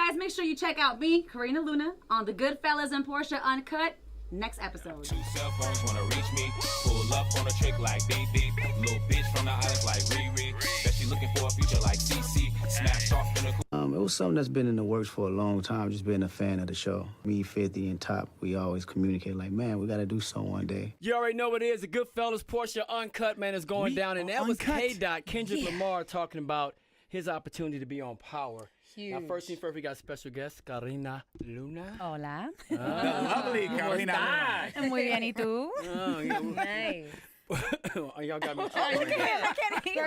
guys, make sure you check out me, Karina Luna, on the Goodfellas and Porscha Uncut next episode. 2 cell phones wanna reach me. Pull up on a trick like beep beep. Little bitch from the islands like Riri. Bet she looking for a future like CC. Smash off in the It was something that's been in the works for a long time, just being a fan of the show. Me, 50, and Top, we always communicate like, man, we got to do so one day. You already know what it is. The Goodfellas Porscha Uncut, man, is going down. And that was K-Dot, Kendrick Lamar, talking about his opportunity to be on Power. Huge. Now, first thing first, we got a special guest, Karina Luna. Hola. The lovely Karina Luna. Muy bien, ¿y tú? Nice. Y'all got me. I can't hear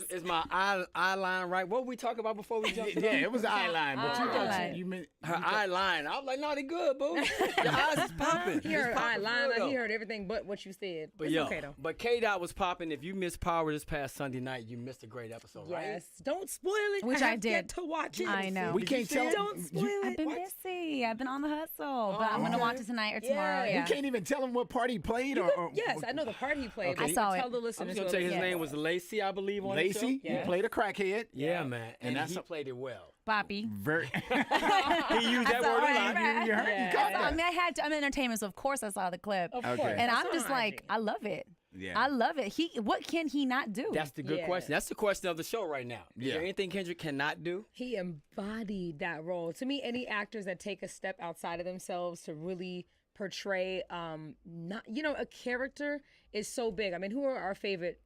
Is my eye line right? What we talk about before we jumped? Yeah, it was the eye line, but you thought you meant her eye line. I was like, no, they good, boo. Your eyes is popping. He heard eye line. He heard everything but what you said. But it's yo, okay though. but K-Dot was popping. If you missed Power this past Sunday night, you missed a great episode, right? Yes. Don't spoil it. Which I I have did. yet to watch it. I know. we can't tell. Don't spoil it. I've been busy. I've been on the hustle. But I'm going to watch it tonight or tomorrow. Yeah. You Yeah. can't even tell him what part he played, or Yes, I know the part he played. Okay. But I you saw can it. Tell the I'm listeners. just gonna tell you his what it name was Lacey, I believe, on Lacey. the show. Yeah. You played a crackhead. Yeah, man, and that's he played it well. Poppy. Very. He used that word a lot. You heard? Yeah. You caught I that. mean, I'm in entertainment, so of course I saw the clip. Of Okay. course. And That's I'm just on like, IG. I love it. Yeah. I love it. What can he not do? That's the good Yeah. question. That's the question of the show right now. Is Yeah. there anything Kendrick cannot do? He embodied that role. To me, any actors that take a step outside of themselves to really portray a character is so big. I mean, who are our favorite,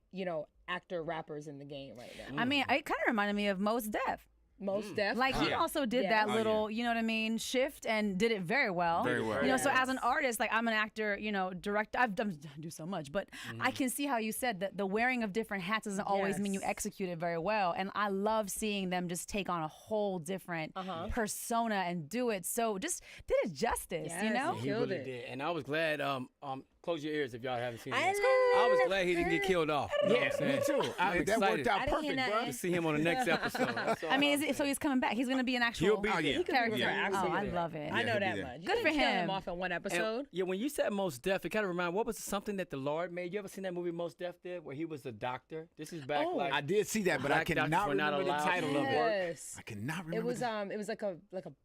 actor rappers in the game right now? I mean, it kind of reminded me of Mos Def. Most Def. Like he also did Yeah. that little, you know what I mean, shift and did it very well. Very well. You know, so as an artist, like I'm an actor, director. I do so much, but I can see how you said that the wearing of different hats doesn't always mean you Yes. execute it very well. And I love seeing them just take on a whole different persona and do it. So just did it justice, you Yes, know? he He killed really it. did, and I was glad. Close your ears if y'all haven't seen it. I I was glad he didn't get killed off. You know what I'm Yeah, saying? me too. I'm That excited worked out I didn't hear perfect, bro. to see him on the next episode. That's all I mean, I'm so he's coming back. He's going to be an actual He'll be Oh, yeah. He could be character. there. Oh, I Absolutely. love it. I know he'll be that there. much. You Good didn't for kill him. off in one And, episode. yeah, when you said Mos Def, it kind of reminded. What was something that the Lord made? You ever seen that movie Mos Def did, where he was a doctor? This is back like I did see that, but I Black doctors cannot were not remember the allowed title to of it. Yes. I cannot remember. It was the- it was like a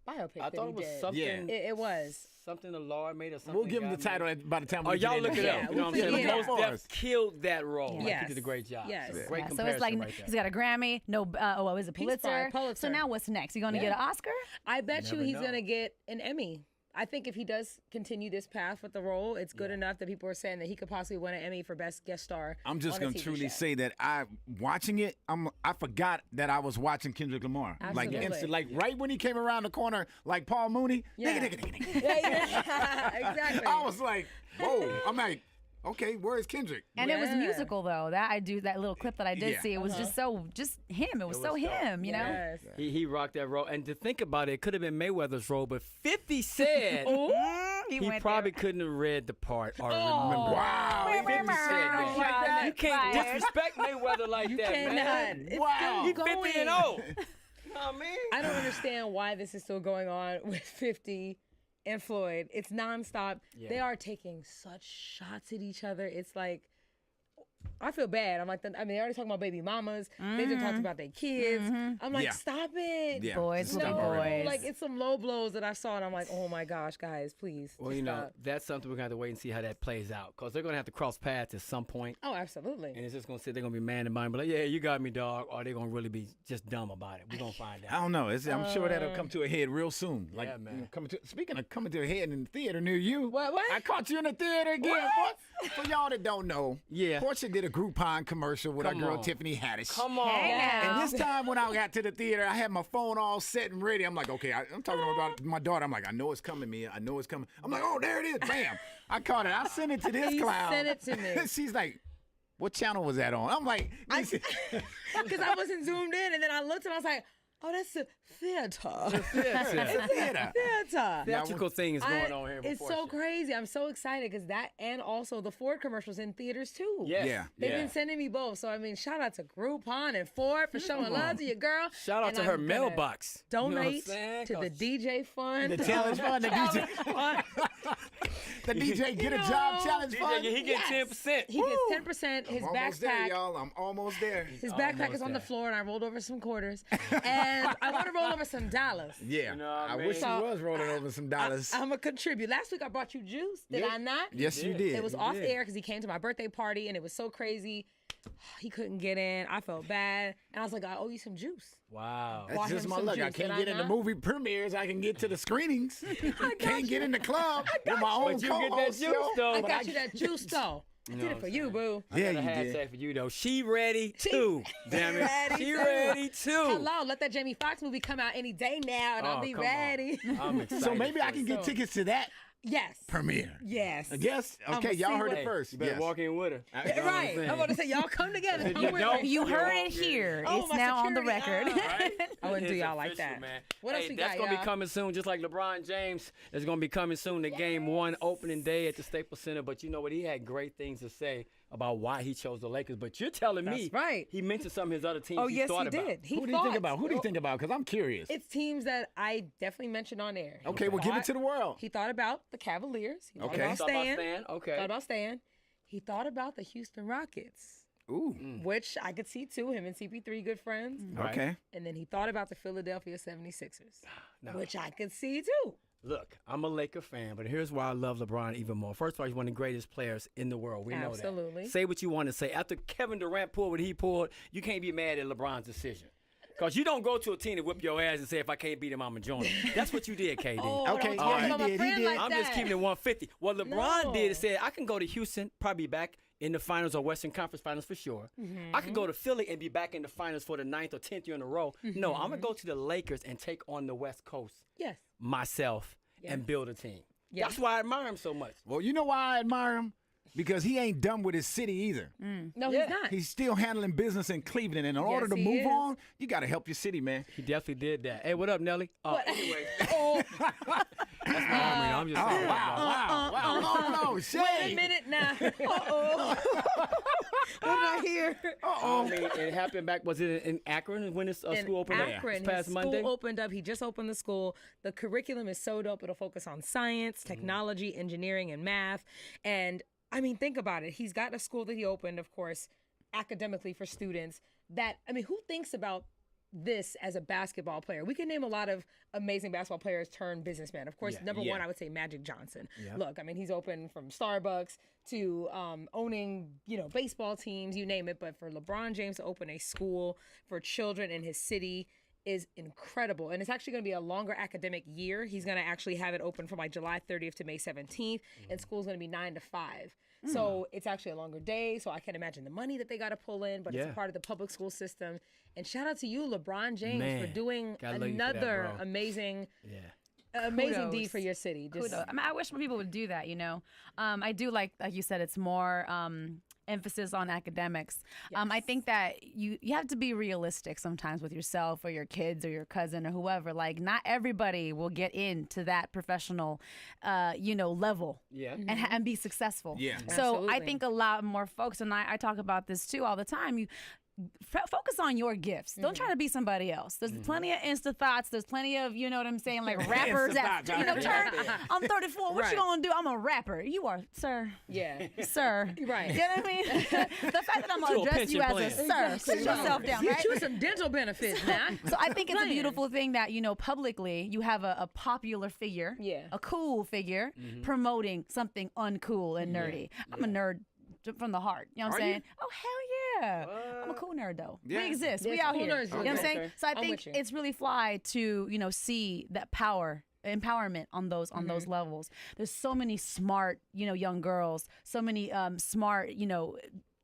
biopic. I that thought he it was did. something. Yeah. It was. Something the Lord made or something. We'll give him the God title made. by the time Oh, we y'all get look it into up. Yeah, You know what I'm we'll saying? figure it Mos out. Def killed that role. Like, Yes. he did a great job. Yes. Great Yeah, so comparison it's like right there. he's got a Grammy, what was it, Peace Pulitzer? Prize, Pulitzer. So now what's next? You going to Yeah. get an Oscar? I bet you never he's know. gonna get an Emmy. I think if he does continue this path with the role, it's good enough that people are saying that he could possibly win an Emmy for best guest star. I'm just on a gonna TV truly show. say that watching it, I forgot that I was watching Kendrick Lamar. Like Absolutely. instant, like right when he came around the corner, like Paul Mooney. Yeah. nigga. Yeah, exactly. I was like, whoa. I'm like, okay, where's Kendrick? And it was Yeah. musical though. That little clip that I did Yeah. see. It was just him. It was so was dope. him, you know. Yes. He rocked that role. And to think about it, it could have been Mayweather's role, but 50 said he went probably there. couldn't have read the part or Oh. remember. Wow. 50 said that. Like that? You can't Fired. disrespect Mayweather like You that, cannot. man. It's Wow. He still 50 going. and 0. You know what I mean? I don't understand why this is still going on with 50 and Floyd. It's nonstop. Yeah. They are taking such shots at each other. It's like, I feel bad. I'm like, they're already talking about baby mamas. They just talked about their kids. I'm like, Yeah. stop it. Yeah. Boys will be No, boys. like it's some low blows that I saw, and I'm like, oh my gosh, guys, please. Well, just you know, stop. that's something we're going to have to wait and see how that plays out. Because they're going to have to cross paths at some point. Oh, absolutely. And it's just going to say they're going to be man to man. But like, yeah, you got me, dog. Or they're going to really be just dumb about it. We're going to find I out. don't know. I'm sure that'll come to a head real soon. Like, Yeah, man. Speaking of coming to a head in the theater near you. What? I caught you in the theater again. Boy. For y'all that don't know, Yeah. Porsche did a Groupon commercial with our Come girl on. Tiffany Haddish. Come on. Hey now. And this time when I got to the theater, I had my phone all set and ready. I'm like, okay, I'm talking about my daughter. I'm like, I know it's coming, Mia. I know it's coming. I'm like, oh, there it is. Bam. I caught it. I sent it to this He clown. sent it to me. She's like, what channel was that on? I'm like, Because I wasn't zoomed in, and then I looked and I was like, oh, that's the theater. theater. Theater. Theatrical thing is going on here. It's before so shit. crazy. I'm so excited because that and also the Ford commercials in theaters too. Yes. Yeah. They've yeah. been sending me both. So, I mean, shout out to Groupon and Ford for showing love to your girl. Shout out And to her I'm gonna mailbox. You know what I'm Donate saying? to the 'Cause DJ Fund. The challenge fund, the DJ, the DJ get a job know, challenge DJ, fund. he gets 10%. He gets 10%. His I'm almost there, backpack. y'all. I'm almost there. His backpack Almost is on the there. floor, and I rolled over some quarters. And and I want to roll over some dollars. Yeah, You know what I I mean? wish you So, was rolling over some dollars. I'm gonna contribute. Last week I brought you juice. Did I not? Yes, you did. It was off air because he came to my birthday party and it was so crazy. He couldn't get in. I felt bad, and I was like, I owe you some juice. Wow. Bought That's just him my some luck. I juice. can't Did get I in the not? movie premieres. I can get to the screenings. Can't get in the club with my own But you get that co-host, juice, yo. though. I But got you that juice though. I did it for you, boo. Yeah, I got a you did. hashtag for you, though. She ready too. Damn it. ready She too. ready too. Hello, let that Jamie Foxx movie come out any day now, and I'll be come on. ready. I'm excited. So maybe I can get So- tickets to that Yes. premiere. Yes. I guess. I'ma Okay, y'all see heard what- it first. You better Yes. walk in with her. You know what Right. I'm about to say, y'all come together. If Come you with don't, me. You You're heard walking. it here. Oh, It's my now on the security. record. Right? I wouldn't do It's y'all like official, that. Man. What else Hey, we that's got, gonna be y'all? coming soon, just like LeBron James is gonna be coming soon to Game 1 opening day at the Staples Center. But you know what? He had great things to say about why he chose the Lakers. But you're telling me, That's right. he mentioned some of his other teams. Oh, he yes, thought he about. did. Who do you think about? Who do you think about? Because I'm curious. It's teams that I definitely mentioned on air. He Okay, well, give it thought- to the world. He thought about the Cavaliers. He thought Okay. about Thought about staying. Stan? Okay. Thought about staying. He thought about the Houston Rockets, Ooh. which I could see too. Him and CP3 good friends. Right. Okay. And then he thought about the Philadelphia 76ers, No. which I could see too. Look, I'm a Laker fan, but here's why I love LeBron even more. First of all, he's one of the greatest players in the world. We know that. Absolutely. Say what you want to say. After Kevin Durant pulled what he pulled, you can't be mad at LeBron's decision. Because you don't go to a team to whip your ass and say, if I can't beat him, I'm going to join him. That's what you did, KD. Oh, Okay, don't talk he about my did, he friend did. like I'm that. just keeping it 150. What LeBron did is No. said, I can go to Houston, probably be back in the finals or Western Conference finals for sure. I could go to Philly and be back in the finals for the 9th or 10th year in a row. No, I'm going to go to the Lakers and take on the West Coast Yes. myself and build a team. Yeah. That's why I admire him so much. Well, you know why I admire him? Because he ain't done with his city either. No, Yeah. he's not. He's still handling business in Cleveland. And in order to he move is. on, you got to help your city, man. He definitely did that. Hey, what up, Nelly? Anyway, Oh, that's my homie. I'm just Oh, saying. wow. Oh, no, shade. wait a minute now. Uh-oh. What did I hear? I mean, it happened back, was it in Akron when this In school opened up? Akron, This past his Monday? school opened up. He just opened the school. The curriculum is so dope. It'll focus on science, technology, engineering, and math. And I mean, think about it. He's got a school that he opened, of course, academically for students. That, I mean, who thinks about this as a basketball player? We can name a lot of amazing basketball players turned businessmen. Of course, number one, I would say Magic Johnson. Look, I mean, he's open from Starbucks to owning, baseball teams, you name it. But for LeBron James to open a school for children in his city is incredible. And it's actually going to be a longer academic year. He's going to actually have it open from like July 30th to May 17th. And school's going to be 9 to 5. So it's actually a longer day. So I can imagine the money that they got to pull in, but it's Yeah. a part of the public school system. And shout out to you, LeBron James, for Man, doing gotta love you for that, another bro. amazing Yeah. deed Kudos. for your city. Just, Kudos. I mean, I wish more people would do that, I do like you said, it's more emphasis on academics. I think that you have to be realistic sometimes with yourself or your kids or your cousin or whoever. Like, not everybody will get into that professional, level Yeah. and be successful. Yeah. So I Absolutely. think a lot more folks, and I talk about this too all the time, you focus on your gifts. Don't try to be somebody else. There's plenty of Insta thoughts. There's plenty of, you know what I'm saying, like rappers that, I'm 34. What you gonna do? I'm a rapper. You are, sir. yeah. Sir. Right. You know what I mean? The fact that I'm To gonna a address you as pension a plan. sir, sit yourself down, right? Get you some dental benefits, man. So I think it's a Playing. beautiful thing that, publicly you have a popular figure, Yeah. a cool figure, promoting something uncool and nerdy. I'm a nerd from the heart. You know what I'm Are you? saying? Oh, hell yeah. I'm a cool nerd, though. Yeah. We exist. Yeah, we it's out cool here. nerds. You know what I'm Okay. saying? So I I'm think with you. it's really fly to, see that empowerment on those levels. There's so many smart, young girls, so many smart,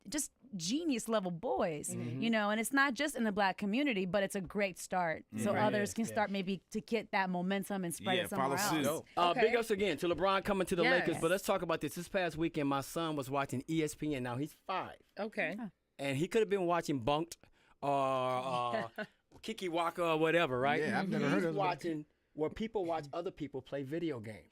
just genius level boys, and it's not just in the Black community, but it's a great start. So others can start maybe to get that momentum and spread Yeah, it somewhere follow else. suit. Okay. Big ups again to LeBron coming to the Yes. Lakers. But let's talk about this. This past weekend, my son was watching ESPN. Now he's 5. Okay. And he could have been watching Bunked or Kiki Waka or whatever, right? Yeah, I've never heard of He's it. watching where people watch other people play video games.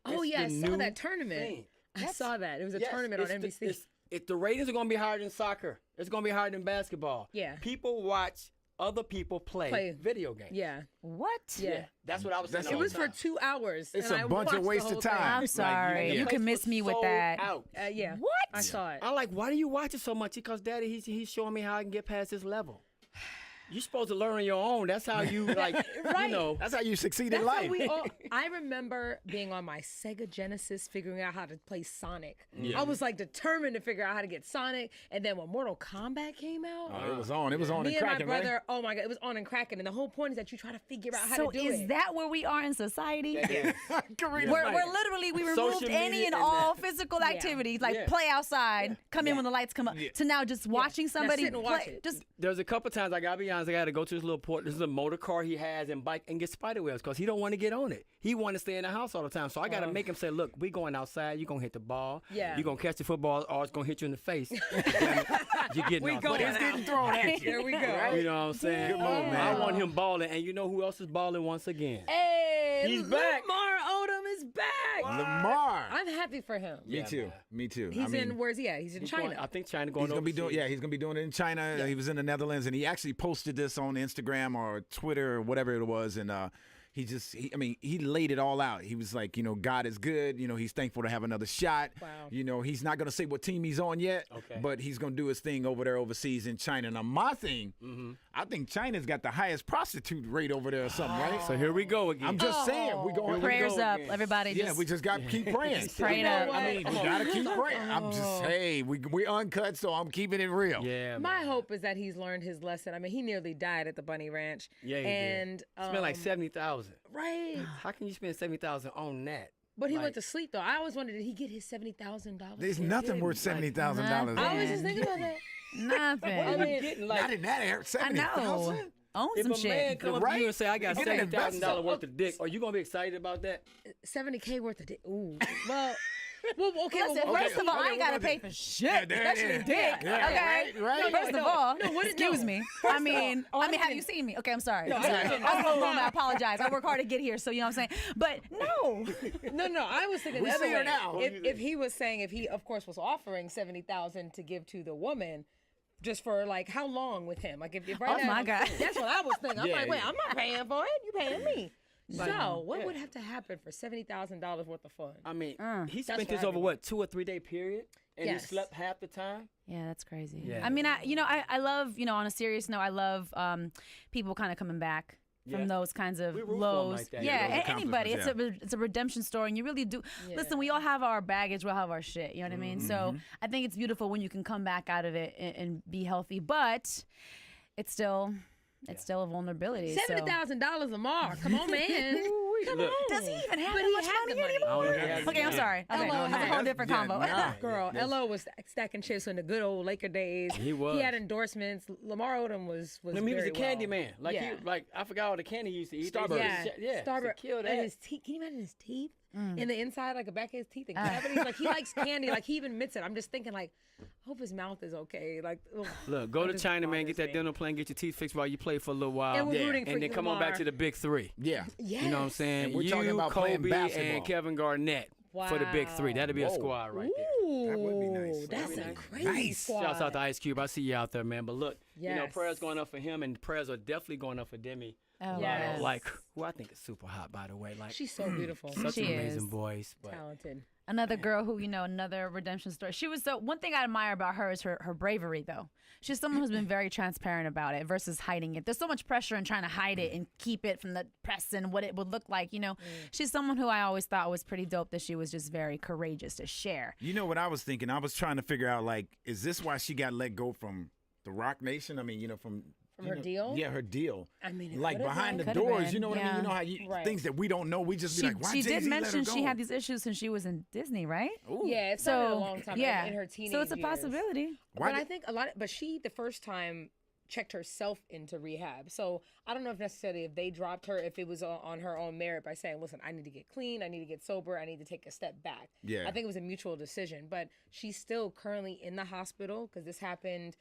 Oh, It's yeah, I the saw new that tournament. thing. I saw that. It was a Yes, tournament on it's NBC. If the ratings are going to be higher than soccer, it's going to be higher than basketball. Yeah. People watch other people play video games. Yeah. What? Yeah. That's what I was saying. It all was the for time. 2 hours. It's and a I bunch of watched the waste of whole time. thing. I'm sorry. You can miss me with sold that. Out. Yeah. What? I saw it. I'm like, why do you watch it so much? Because Daddy, he's showing me how I can get past this level. You're supposed to learn on your own. That's how you like. Right. You know. That's how you succeed That's in how life. we all. I remember being on my Sega Genesis, figuring out how to play Sonic. I was like determined to figure out how to get Sonic. And then when Mortal Kombat came out, Oh, it was on. It was on me and and my cracking, brother, right? oh my God, it was on and cracking. And the whole point is that you try to figure out how So to do is it. that where we are in society? Karina, We're literally, we removed Social any media and and all that. physical activities, like Yeah. play outside, come in when the lights come up, to now just watching somebody sit and watch it. Just There's a couple times I gotta be honest. I gotta go to this little port. This is a motor car he has and bike and get spider webs because he don't want to get on it. He want to stay in the house all the time. So I gotta make him say, "Look, we going outside. You gonna hit the ball. Yeah. You gonna catch the football, or it's gonna hit you in the face. You getting We off. going But It's getting thrown at you. There we go. you know what I'm saying? Good move, man. I want him balling, and you know who else is balling once again? Hey, He's back. Lamar Odom is back. Lamar. I'm happy for him. Me too. man. Me too. He's I mean, in, where's he at? He's in He's China. going- I think China going He's gonna be doing. overseas. Yeah, he's gonna be doing it in China. He was in the Netherlands, and he actually posted this on Instagram or Twitter or whatever it was, and he laid it all out. He was like, God is good. He's thankful to have another shot. Wow. He's not gonna say what team he's on yet, Okay. but he's gonna do his thing over there overseas in China. Now, my thing, I think China's got the highest prostitute rate over there or something, right? So here we go again. I'm just saying, we going. prayers go up, again. everybody. Yeah, Just we just got to keep praying. pray it up. I mean, we got to keep praying. I'm just, hey, we uncut, so I'm keeping it real. yeah, My man. hope is that he's learned his lesson. I mean, he nearly died at the Bunny Ranch. Yeah, he and did. Spent like 70,000. right. How can you spend 70,000 on that? But he Like- went to sleep though. I always wondered, did he get his $70,000? There's nothing worth $70,000. I was just thinking about that. nothing. I mean, Getting Not like in that area. I 70,000. know. Own if some a man shit. come up to Right? you and say, "I got Get an $70,000 investor. worth of dick," are you gonna be excited about that? 70K worth of dick. Ooh. Well, okay. Listen, well, first of all, I ain't gotta okay. pay for shit, Yeah, there it especially is. dick. Yeah, Okay, right. First of all, what is- excuse no. me. I mean, have you seen me? Okay, I'm sorry. I'm sorry. I was home. I apologize. I work hard to get here, so you know what I'm saying. But no, No. I was thinking We the other see her way. now. If he was saying, if he, of course, was offering 70,000 to give to the woman, just for like how long with him? Like if right Oh, now, my God. that's what I was thinking. I'm Yeah, like, wait, yeah. I'm not paying for it. You paying me? So what would have to happen for $70,000 worth of fun? I mean, he That's spent what this I over do. what 2 or 3 day period, and Yes. he slept half the time. yeah, that's crazy. Yeah. I mean, I love, on a serious note, I love people kind of coming back Yeah. from those kinds of We root for 'em lows. like that. Yeah, Yeah, those anybody. accomplishments, It's a redemption story, and you really do. Listen, we all have our baggage. We all have our shit. You know what I mean? So I think it's beautiful when you can come back out of it and be healthy, but it's still a vulnerability. so- $70,000 Lamar. Come on, man. Come Look. on. Does he even have But that he much had money the money. anymore? I don't know if he has Okay, I'm it. sorry. Okay, Hello, that's a whole different yeah, combo. nah. Girl, Elo was stacking chips in the good old Laker days. He was. He had endorsements. Lamar Odom was I mean, he was a very candy well. man. Like Yeah. I forgot all the candy he used to eat. They used to Starburst. Yeah, to Starburst. kill And that. his teeth. Can you imagine his teeth in the inside, like the back of his teeth and cavities? Like he likes candy. Like he even admits it. I'm just thinking, like, I hope his mouth is okay. Like, ugh. Look, go That to just China, man. Get bothers that me. dental plan. Get your teeth fixed while you play for a little while. And we're rooting for and then come on Lamar. back to the big three. Yeah. Yes. You know what I'm saying? And we're you, talking about playing Kobe, basketball. and Kevin Garnett for the big three. That'd be a Whoa. squad right there. Ooh, That would be nice. That's That a would be crazy nice. squad. Shouts out to Ice Cube. I see you out there, man. But look, Yes. prayers going up for him, and prayers are definitely going up for Demi. Oh, Yes. Like, who I think is super hot, by the way. Like, She's so beautiful. such She an amazing is. voice. But Talented. Another girl who, another redemption story. She was the one thing I admire about her is her bravery, though. She's someone who's been very transparent about it versus hiding it. There's so much pressure in trying to hide it and keep it from the press and what it would look like. She's someone who I always thought was pretty dope. That she was just very courageous to share. You know what I was thinking? I was trying to figure out, like, is this why she got let go from the Rock Nation? I mean, from her deal? Yeah, her deal. I mean, it like could've behind been. the Could've doors. been, You know what I mean? yeah. You know how you Right. things that we don't know. We just be like, why She Jay-Z did let her mention she go? had these issues since she was in Disney, right? Yeah, it started a So long time yeah, in her teenage so it's a years. possibility. Why But I did- think but she, the first time, checked herself into rehab. So I don't know if necessarily if they dropped her, if it was on her own merit by saying, listen, I need to get clean, I need to get sober, I need to take a step back. Yeah. I think it was a mutual decision. But she's still currently in the hospital because this happened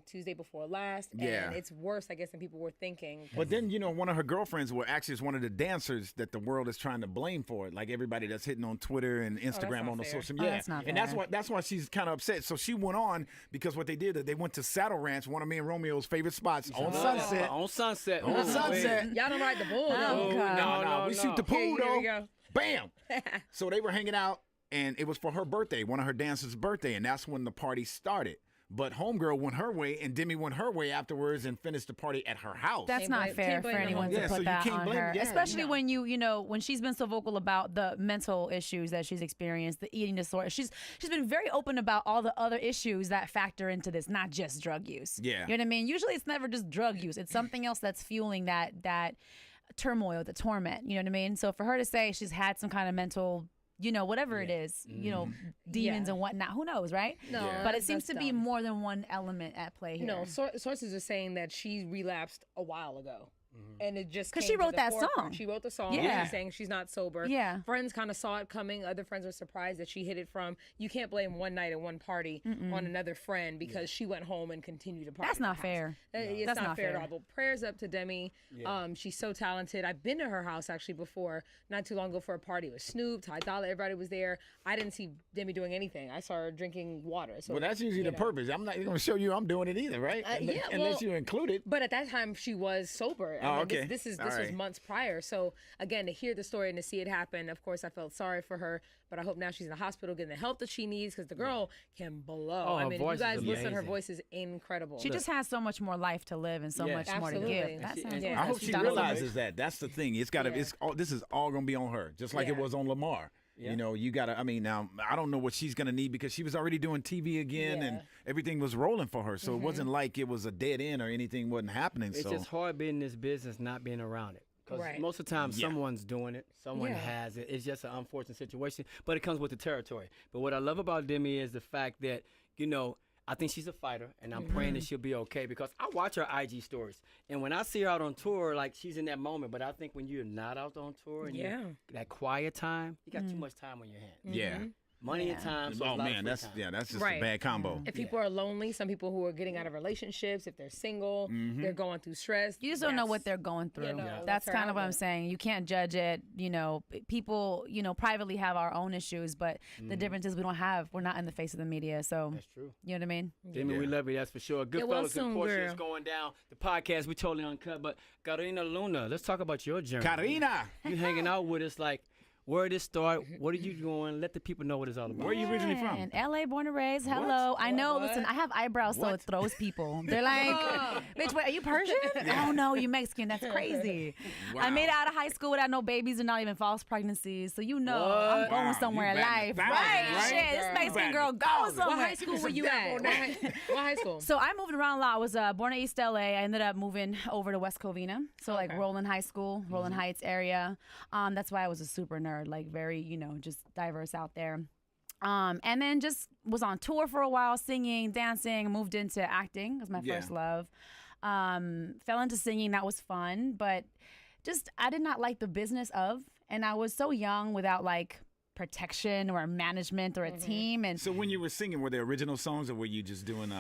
Tuesday before last. Yeah. And it's worse, I guess, than people were thinking. But then, one of her girlfriends actually is one of the dancers that the world is trying to blame for it. Like everybody that's hitting on Twitter and Instagram not on the fair. social Oh, media. that's not and fair. that's why she's kind of upset. So she went on because what they did is they went to Saddle Ranch, one of me and Romeo's favorite spots on Sunset. On Sunset. On Sunset. Y'all don't ride the bull, Oh, though. God. No, we shoot the pool Here though. we go. Bam. So they were hanging out, and it was for her birthday, one of her dancers' birthday, and that's when the party started. but homegirl went her way and Demi went her way afterwards and finished the party at her house. That's not fair for anyone to put that on her, especially when when she's been so vocal about the mental issues that she's experienced, the eating disorder. She's been very open about all the other issues that factor into this, not just drug use. Yeah, you know what I mean. Usually, it's never just drug use; it's something else that's fueling that turmoil, the torment. You know what I mean? So for her to say she's had some kind of mental, whatever it is, demons and whatnot, who knows, right? No, but it seems to be more than one element at play here. No, sources are saying that she relapsed a while ago. And it just because she wrote that song. She wrote the song. Yeah. She's saying she's not sober. Yeah. Friends kind of saw it coming. Other friends were surprised that she hid it from. You can't blame one night and one party on another friend because she went home and continued to party. That's not fair. It's That's not fair at all. But prayers up to Demi. She's so talented. I've been to her house actually before, not too long ago, for a party with Snoop, Ty Dolla. Everybody was there. I didn't see Demi doing anything. I saw her drinking water. So, well, that's usually the purpose. I'm not going to show you I'm doing it either, right? Unless you include it. But at that time, she was sober. Okay. This was months prior. So again, to hear the story and to see it happen, of course, I felt sorry for her. But I hope now she's in the hospital getting the help that she needs because the girl can blow. Oh, I mean, if you guys listen, amazing. her voice is incredible. She just has so much more life to live and so much more to give. I hope she realizes that. That's the thing. It's got to. This is all going to be on her, just like it was on Lamar. Yeah. You got to, now, I don't know what she's going to need because she was already doing TV again and everything was rolling for her. So it wasn't like it was a dead end or anything wasn't happening. It's just hard being in this business, not being around it. Because most of the time, someone's doing it. Someone has it. It's just an unfortunate situation, but it comes with the territory. But what I love about Demi is the fact that, I think she's a fighter, and I'm praying that she'll be okay because I watch her IG stories. And when I see her out on tour, like, she's in that moment. But I think when you're not out on tour and you're that quiet time, you got too much time on your hands. Yeah. Money and time. So that's just a bad combo. If people are lonely, some people who are getting out of relationships, if they're single, they're going through stress. You just don't know what they're going through. That's kind of what I'm saying. You can't judge it. People, privately have our own issues, but the difference is we're not in the face of the media. So that's true. You know what I mean? Demi, we love you. That's for sure. Goodfellas Porscha is going down. The podcast, we totally uncut. But Karina Luna, let's talk about your journey. Karina, you hanging out with us like. Where did it start? What are you doing? Let the people know what it's all about. Where are you originally from? In LA, born and raised. Hello. I know. Listen, I have eyebrows, so it throws people. They're like, bitch, wait, are you Persian? Oh, no, you Mexican. That's crazy. Wow. I made it out of high school without no babies and not even false pregnancies. So I'm going somewhere in life. Right? Shit, this Mexican girl going somewhere. What high school were you at? What high school? So I moved around a lot. I was born in East LA. I ended up moving over to West Covina. So like Roland High School, Roland Heights area. That's why I was a super nerd, like very, just diverse out there. And then just was on tour for a while, singing, dancing, moved into acting. It was my first love. Fell into singing. That was fun. But just, I did not like the business of, and I was so young without like protection or management or a team. And so when you were singing, were there original songs or were you just doing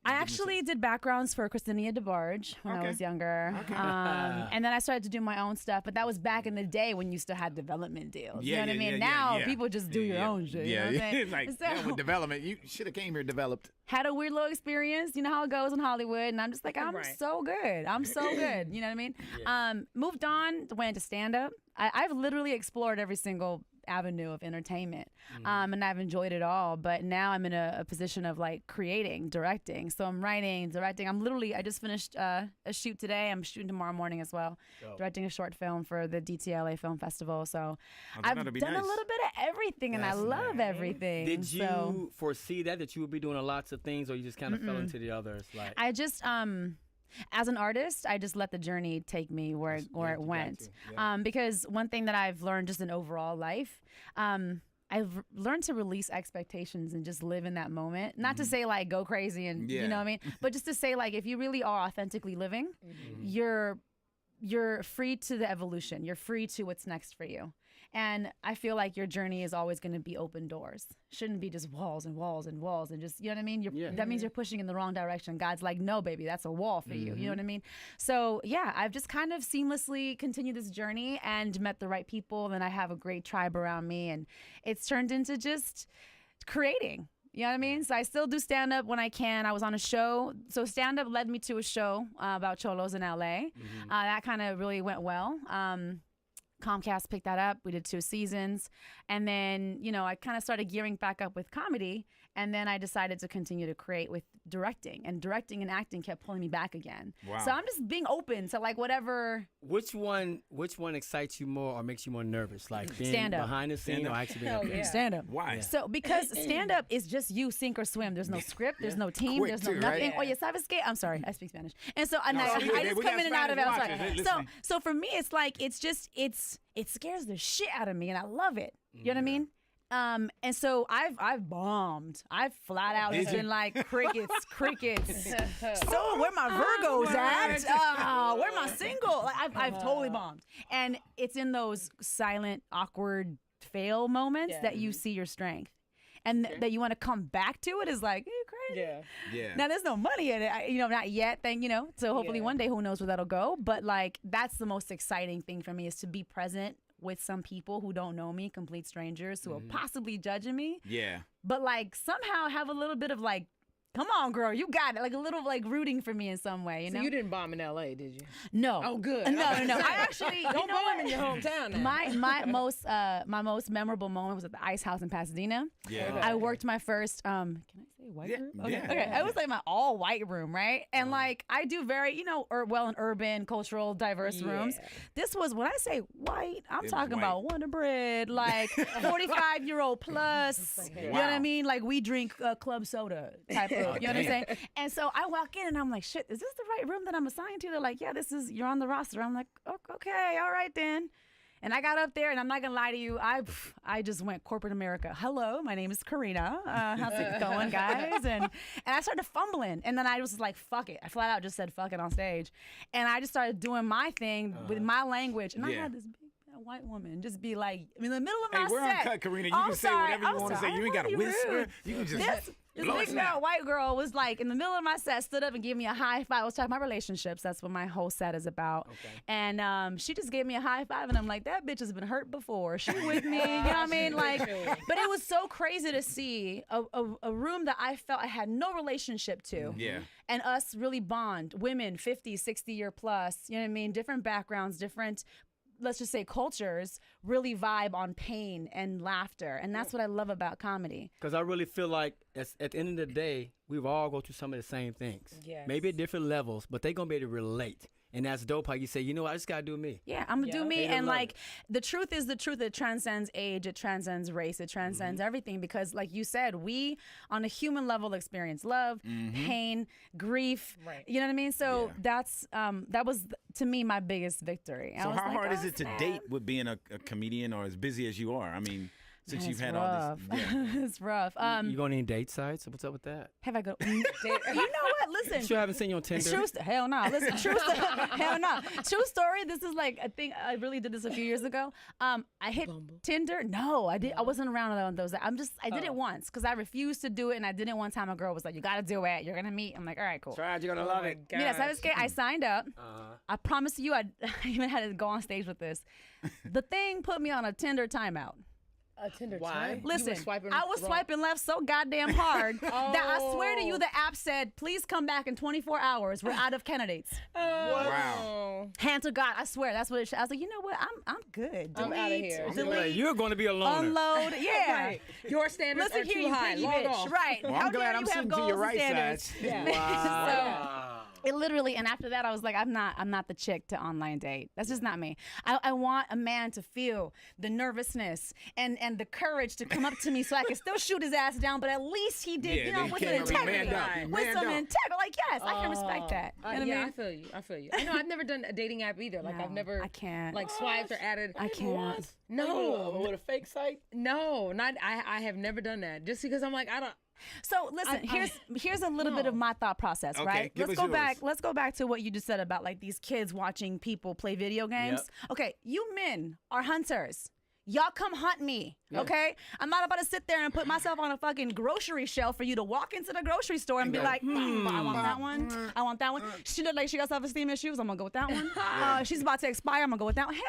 I actually did backgrounds for Christina DeBarge when I was younger. And then I started to do my own stuff, but that was back in the day when you still had development deals. You know what I mean? Now people just do your own shit. Yeah, you know what I'm saying? Like, with development, you should have came here developed. Had a weird little experience. You know how it goes in Hollywood. And I'm just like, I'm so good. I'm so good. You know what I mean? Moved on, went into stand-up. I've literally explored every single avenue of entertainment, and I've enjoyed it all. But now I'm in a position of like creating, directing. So I'm writing, directing. I just finished a shoot today. I'm shooting tomorrow morning as well. Directing a short film for the DTLA Film Festival. So I've done a little bit of everything, and I love everything. Did you foresee that you would be doing lots of things, or you just kind of fell into the others? Like I just as an artist, I just let the journey take me where it went. Because one thing that I've learned just in overall life, I've learned to release expectations and just live in that moment. Not to say like go crazy and you know what I mean, but just to say like if you really are authentically living, you're free to the evolution. You're free to what's next for you. And I feel like your journey is always going to be open doors. Shouldn't be just walls and walls and walls and just, you know what I mean? That means you're pushing in the wrong direction. God's like, no, baby, that's a wall for you. You know what I mean? So, yeah, I've just kind of seamlessly continued this journey and met the right people. And I have a great tribe around me. And it's turned into just creating. You know what I mean? So I still do stand-up when I can. I was on a show. So stand-up led me to a show about cholos in L.A. That kind of really went well. Comcast picked that up. We did 2 seasons. And then, I kind of started gearing back up with comedy. And then I decided to continue to create with directing. And directing and acting kept pulling me back again. Wow. So I'm just being open to like whatever. Which one excites you more or makes you more nervous? Like being Stand-up. behind the scene or actually being up there? Stand up. Why? Yeah. So because stand up is just you sink or swim. There's no script. There's no team. Quick There's no too, nothing. right? Oye, ¿sabes qué? I'm sorry. I speak Spanish. And so I you're just good. We come got in and out of it. I'm Spanish sorry. watchers. So Listen. so for me, it's like it scares the shit out of me, and I love it. You know what I mean? And so I've bombed. I've flat out Did you? been like crickets. So where my Virgos at? Where my single? Like, I've totally bombed. And it's in those silent, awkward fail moments that you see your strength. And that you want to come back to it is like, you crazy. Yeah. Now there's no money in it, not yet. So hopefully one day, who knows where that'll go. But like, that's the most exciting thing for me is to be present with some people who don't know me, complete strangers who are possibly judging me. Yeah. But like somehow have a little bit of like, come on, girl, you got it. Like a little like rooting for me in some way. You know? So you didn't bomb in L.A., did you? No. Oh, good. No. I actually Don't bomb in your hometown now. My most memorable moment was at the Ice House in Pasadena. Yeah. I worked my first can I say white room? Okay. Yeah. Okay. It was like my all white room, right? And like I do very, in urban, cultural, diverse rooms. This was when I say white, I'm was talking white. about Wonder Bread, like 45-year-old plus. You know what I mean? Like we drink club soda type of, you know what I'm saying? And so I walk in and I'm like, shit, is this the right room that I'm assigned to? They're like, yeah, you're on the roster. I'm like, okay, all right then. And I got up there, and I'm not gonna lie to you, I just went corporate America. Hello, my name is Karina. How's it going, guys? And I started fumbling, and then I was like, fuck it. I flat out just said fuck it on stage, and I just started doing my thing with my language, and I had this big fat white woman just be like, in the middle of my Hey, we're set. uncut, Karina. You I'm can say sorry, whatever you I'm want to sorry. say. You ain't got to I'm not whisper. rude. You can just This blow big it fat out. white girl was like in the middle of my set, stood up and gave me a high five. I was talking about relationships. That's what my whole set is about. Okay. And she just gave me a high five, and I'm like, that bitch has been hurt before. She with me, you know what I mean? Like, but it was so crazy to see a room that I felt I had no relationship to. Yeah. And us really bond. Women, 50, 60 year plus, you know what I mean? Different backgrounds, different, let's just say cultures, really vibe on pain and laughter. And that's what I love about comedy. Because I really feel like at the end of the day, we've all go through some of the same things. Yes. Maybe at different levels, but they're going to be able to relate. And that's dope how you say, I just got to do me. Yeah, I'm gonna do me. They And love like, it. the truth is the truth. It transcends age, it transcends race, it transcends everything. Because like you said, we on a human level experience love, pain, grief. Right. You know what I mean? So that's that was to me my biggest victory. I So was how like, hard is oh, it to snap. date with being a comedian or as busy as you are? I mean, since Man, you've it's had rough. all this. Yeah. It's rough. You going to any date sites? What's up with that? Have I go? You know what? Listen. Sure, I haven't seen you on Tinder. Hell no. Listen, hell no. True story. This is like, I think I really did this a few years ago. I hit Tinder. No, I did. I wasn't around on those. I did it once because I refused to do it, and I did it one time. A girl was like, "You got to do it. You're gonna meet." I'm like, "All right, cool." Try it, you're going to love it. Yes, I was scared. I signed up. I promise you, I even had to go on stage with this. The thing put me on a Tinder timeout. A Tinder Why? time? Listen, You were swiping I was wrong. swiping left so goddamn hard that I swear to you, the app said, "Please come back in 24 hours. We're out of candidates." Wow. Hand to God, I swear that's what it. I was like, you know what? I'm good. I'm outta Delete, here. delete, You're going to be a loner. unload. Yeah. Right. Your standards Listen are here, too you high. piggy Log bitch. off. Right. Well, How I'm glad dare I'm you have sitting to goals your and right standards? side. Wow. It literally, and after that, I was like, I'm not the chick to online date. That's just not me. I want a man to feel the nervousness and the courage to come up to me so I can still shoot his ass down, but at least he did, Yeah, with he some came up, he integrity. manned up, he With manned some up. integrity. Like, yes, I can respect that. You know what I Yeah, mean? I feel you. I know I've never done a dating app either. Like No, I've never I can't. like swiped or added. I can't. No. With a fake site? No, not I have never done that. Just because I'm like, I don't. So listen, here's a little bit of my thought process, Okay, right? give Let's us go back. yours. Let's go back to what you just said about like these kids watching people play video games. Okay, you men are hunters. Y'all come hunt me, okay? I'm not about to sit there and put myself on a fucking grocery shelf for you to walk into the grocery store and be like, I want that one. I want that one. She look like she got self-esteem issues. I'm gonna go with that one. She's about to expire. I'm gonna go with that one. Hell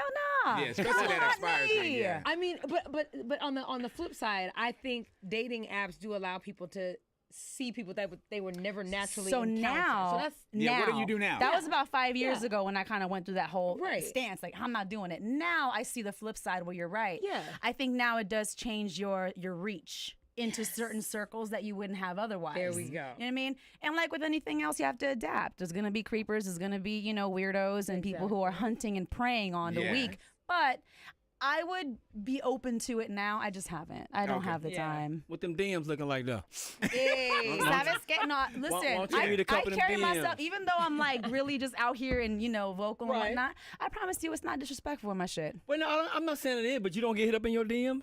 no. Yeah, especially Come that hunt expired thing, me. yeah. I mean, but on the flip side, I think dating apps do allow people to see people that they were never naturally So encounter. now, So that's Yeah, what do you do now? That was about 5 years ago when I kind of went through that whole Right. stance. Like, I'm not doing it. Now I see the flip side where you're right. Yeah. I think now it does change your reach into certain circles that you wouldn't have otherwise. There we go. You know what I mean? And like with anything else, you have to adapt. There's going to be creepers. There's going to be, weirdos and people who are hunting and preying on the weak. But I would be open to it now. I just haven't. I don't have the time. With them DMs looking like that. Hey, ¿sabes qué? No, listen, I carry myself, even though I'm like really just out here and, vocal and whatnot, I promise you it's not disrespectful in my shit. Well, no, I'm not saying it is, but you don't get hit up in your DMs?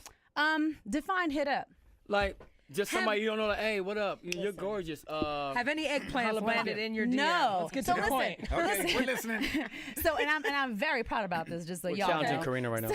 Define hit up. Like, just somebody you don't know, like, hey, what up? You're gorgeous. Have any eggplants landed in your DM? No. Let's get to the point. Okay, we're listening. So, and I'm very proud about this, just so We're y'all challenging know. Karina right now.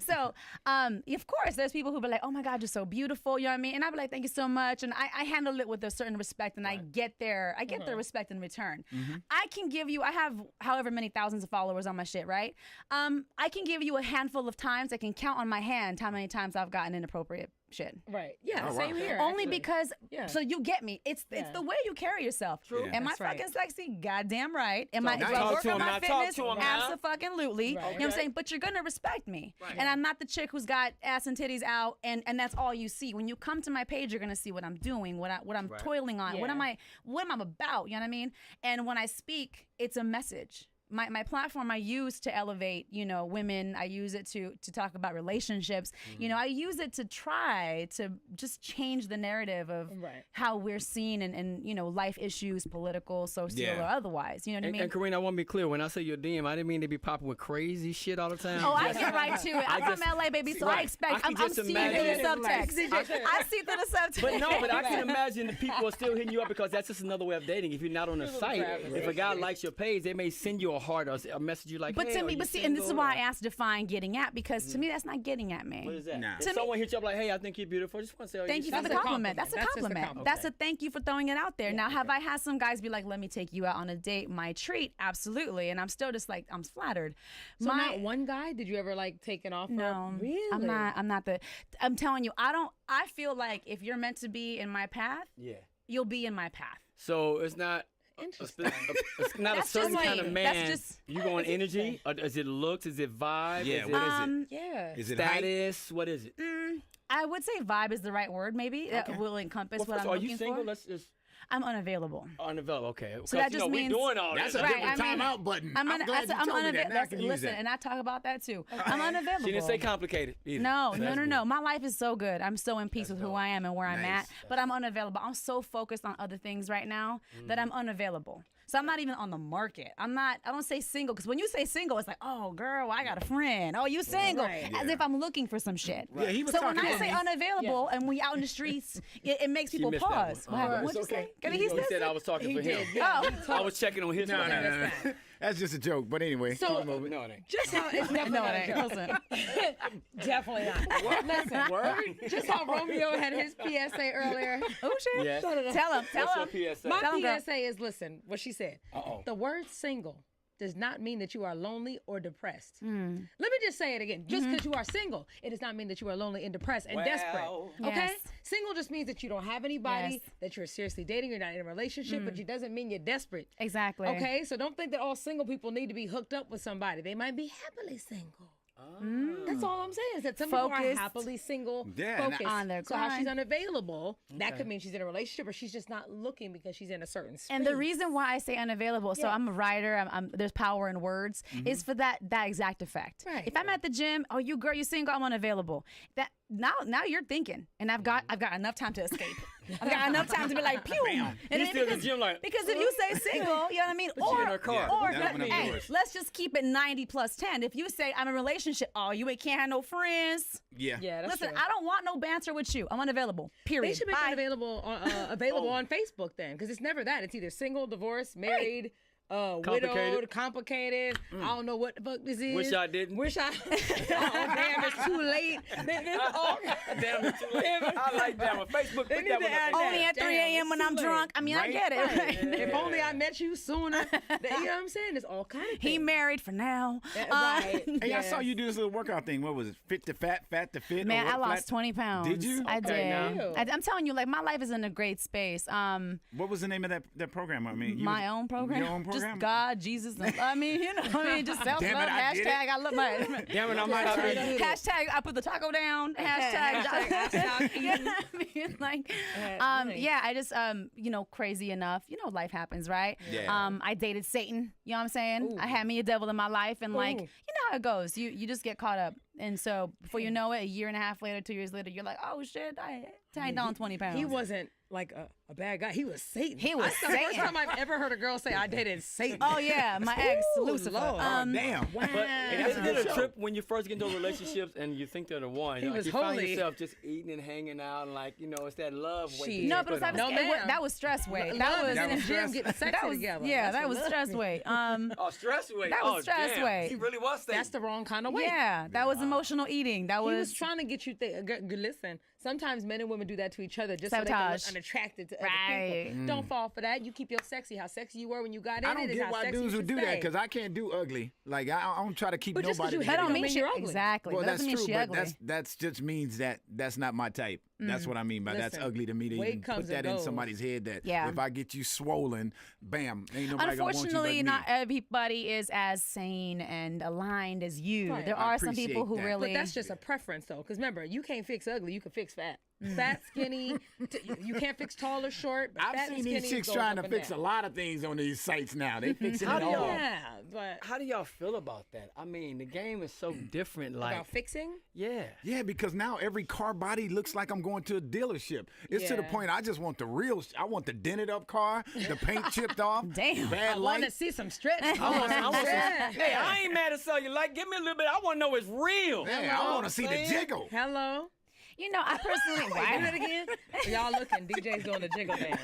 So, of course, there's people who be like, oh my God, you're so beautiful, you know what I mean? And I be like, thank you so much. And I handle it with a certain respect, and I get their respect in return. I can give you, I have however many thousands of followers on my shit, right? I can give you a handful of times. I can count on my hand how many times I've gotten inappropriate shit. Right. Yeah. Same here. Only actually. because. So you get me. It's the way you carry yourself. True. Am I That's right. fucking sexy? Goddamn right. Am I? now Do I talk work to on him my now. Talk fitness? to him now. Absolutely. You know what I'm saying? But you're gonna respect me, and I'm not the chick who's got ass and titties out, and that's all you see. When you come to my page, you're gonna see what I'm doing, what I'm toiling on, what am I about? You know what I mean? And when I speak, it's a message. My platform I use to elevate, women. I use it to talk about relationships. I use it to try to just change the narrative of how we're seen and life issues, political, social, or otherwise. You know what I mean? And Karina, I want to be clear. When I say your DM, I didn't mean to be popping with crazy shit all the time. Oh, I get right to it. I'm from LA, baby, so I expect. I'm seeing through the subtext. I see through the subtext. But I can imagine the people are still hitting you up because that's just another way of dating. If you're not on the site, if a guy likes your page, they may send you a heart or a message you like. But to me, and this is why I asked define getting at, because to me that's not getting at me. What is that? Nah. If someone hits you up like, hey, I think you're beautiful, I just want to say, thank you for the compliment. That's a compliment. That's a thank you for throwing it out there. Now, have I had some guys be like, let me take you out on a date, my treat? Absolutely. And I'm still just like, I'm flattered. So not one guy? Did you ever take an offer? No. Really? I'm telling you, I feel like if you're meant to be in my path, you'll be in my path. So it's not. Interesting. It's not a certain kind of man. You go on energy? Or is it looks? Is it vibe? Yeah, is what it, is it? Yeah. Is it status? What is it? I would say vibe is the right word, maybe. That will encompass what I'm looking for. Are you single? Let's just... I'm unavailable. Unavailable, okay. So that just means... we're doing all That's this. a different timeout button. I'm glad you told me that. Now I can use Listen, that. and I talk about that too. I'm unavailable. She didn't say complicated either. No. My life is so good. I'm so in peace with who I am and where I'm at. But I'm unavailable. I'm so focused on other things right now that I'm unavailable. So I'm not even on the market. I don't say single, because when you say single, it's like, oh, girl, I got a friend. Oh, you single. As if I'm looking for some shit. Yeah, he was so when talking I say unavailable and we out in the streets, it makes people pause. What'd you say? He said I was talking for him. I was checking on his No. That's just a joke. But anyway. So, no, it ain't. just how it's definitely not a joke. Definitely not. Listen, just how Romeo had his PSA earlier. Oh, shit. Yes. Tell him. What's your PSA? My PSA is, listen, what she said. Uh-oh. The word single does not mean that you are lonely or depressed. Let me just say it again. Just because you are single, it does not mean that you are lonely and depressed and desperate. Okay? Yes. Single just means that you don't have anybody, that you're seriously dating, you're not in a relationship, but it doesn't mean you're desperate. Exactly. Okay? So don't think that all single people need to be hooked up with somebody. They might be happily single. That's all I'm saying, is that some people are happily single, focused on their so how grind. she's unavailable, that could mean she's in a relationship, or she's just not looking because she's in a certain space. And the reason why I say unavailable, so I'm a writer, there's power in words, is for that exact effect. Right. If I'm at the gym, oh, you single, I'm unavailable. That now you're thinking, and I've got enough time to escape. I've got enough time to be like, pew. And He's still in the gym like... Because if you say single, you know what I mean? But you're in her car. Or Yeah, open up hey, doors. let's just keep it 90 plus 10. If you say I'm in a relationship, oh, you can't have no friends. Yeah. Yeah, that's Listen, true. I don't want no banter with you. I'm unavailable. Period. They should make Bye. that available on Facebook then, because it's never that. It's either single, divorced, married, widowed, complicated. I don't know what the fuck this is. Wish I didn't. Oh, damn, it's too late. Damn, it's too late. I like that one. Facebook, put They need that to one add up. Only at 3 a.m. when I'm drunk. I mean, I get it. Right? If only I met you sooner. You know what I'm saying? It's all kind of things. He married for now. Right. Hey, I saw you do this little workout thing. What was it? Fit to fat, fat to fit? Man, or I what? lost 20 pounds. Did you? I Okay, did. now. I'm telling you, like, my life is in a great space. What was the name of that program? I mean, My own program? Your own program? Instagram? God, Jesus. I mean, just self-love. Damn it, I did Hashtag, I love my. Damn it, I might not be. Hashtag, I put the taco down. Hashtag. You know what I mean? Like, yeah, I just, crazy enough. Life happens, right? Yeah. I dated Satan. You know what I'm saying? I had me a devil in my life, and like, you know how it goes. You just get caught up, and so before you know it, a year and a half later, 2 years later, you're like, oh shit, I tied down 20 pounds. He wasn't like a bad guy. He was Satan. He was That's the first time I've ever heard a girl say I dated Satan. Oh yeah, my ex Lucifer. Lord. Damn. Wow. But isn't it a trip when you first get into relationships and you think they're the one? He was you find holy. yourself just eating and hanging out, and like it's that love weight. Shit. No, but it's No, ma'am. that was stress weight. That was that in was the gym stress. getting sexy that was together. yeah, That's that what was stress weight. Oh, stress weight. That was stress damn. weight. He really was. That's the wrong kind of weight. Yeah, that was emotional eating. That He was was trying to get you listen, sometimes men and women do that to each other just so they Sabotage. can look unattracted to Right. other people. Don't fall for that. You keep your sexy. How sexy you were when you got in I don't it is get how why sexy dudes you would should do that stay. because I can't do ugly. Like I don't try to keep But just 'cause nobody. you together. that don't don't mean mean she you're ugly. exactly. Well, That that's doesn't mean true, she but ugly. that's just means that's not my type. That's what I mean by that's Listen, ugly to me to weight even comes put that and in goes. somebody's head that Yeah. if I get you swollen, bam, ain't nobody gonna want you Unfortunately, but not me. everybody is as sane and aligned as you. Right. There I are some people appreciate who that. really. But that's just a preference, though. Because remember, you can't fix ugly. You can fix fat. Fat, skinny. You can't fix tall or short. But fat I've and seen skinny these chicks goes trying up to and fix down. a lot of things on these sites now. They fixing How it do all. y'all- Yeah, but How do y'all feel about that? I mean, the game is so different. Like, about fixing. yeah. Yeah, because now every car body looks like I'm going to a dealership. It's to the Yeah. point I just want the real. I want the dented up car, the paint chipped off, Damn. bad I want to lights. see some stretch. I want Yeah. hey, I ain't mad at sell you. Like, give me a little bit. I want to know it's real. Yeah, I want to see the saying? jiggle. Hello. I personally. Do that again. Y'all looking. DJ's doing the jiggle dance.